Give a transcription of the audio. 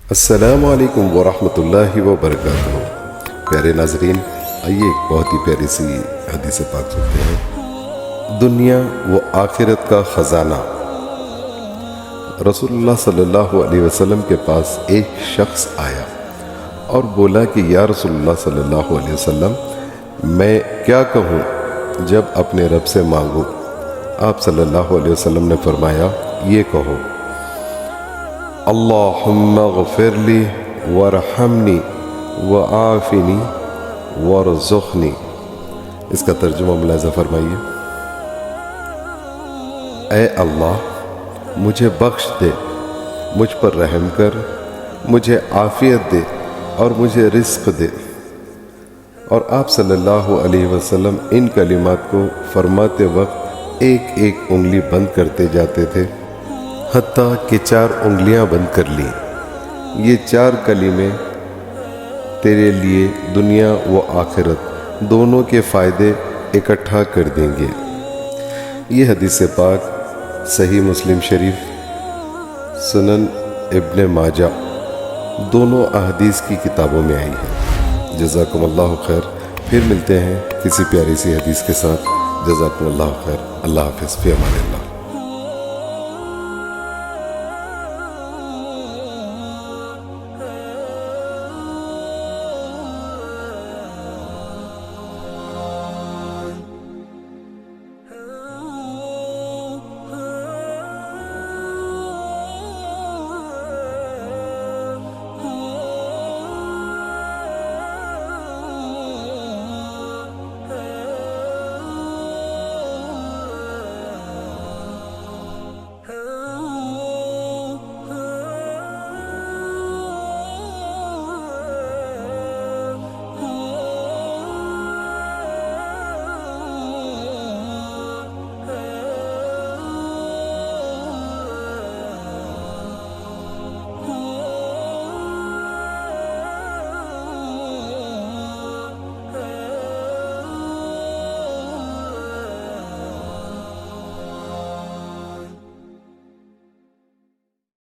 अस्सलामु अलैकुम वरहमतुल्लाहि वबरकातुहू। प्यारे नाजरीन, आइए एक बहुत ही प्यारी सी हदीस पाक सुनते हैं। दुनिया व आखिरत का ख़जाना। रसूलुल्लाह सल्लल्लाहु अलैहि वसल्लम के पास एक शख्स आया और बोला कि या रसूलुल्लाह सल्लल्लाहु अलैहि वसल्लम, मैं क्या कहूँ जब अपने रब से मांगूँ। आप सल्लल्लाहु अलैहि वसल्लम ने फरमाया, ये कहो, अल्लाहुम्मा ग़फ़िरली वरहमनी व आफ़िनी वरज़ुक़नी। इसका तर्जुमा मुलाज़ा फरमाइए। ऐ अल्लाह, मुझे बख्श दे, मुझ पर रहम कर, मुझे आफ़ियत दे और मुझे रिज़्क़ दे। और आप सल्लल्लाहु अलैहि वसल्लम इन कलिमात को फरमाते वक्त एक एक उंगली बंद करते जाते थे, हत्ता कि 4 उंगलियां बंद कर ली। ये 4 कलिमे तेरे लिए दुनिया व आखिरत दोनों के फ़ायदे इकट्ठा कर देंगे। ये हदीस पाक सही मुस्लिम शरीफ, सुनन इब्न माजा दोनों अहदीस की किताबों में आई है। जज़ाकुमुल्लाहु खैर। फिर मिलते हैं किसी प्यारी सी हदीस के साथ। जज़ाकुमुल्लाहु खैर। अल्लाह हाफ़िज़। फ़ी अमानिल्लाह।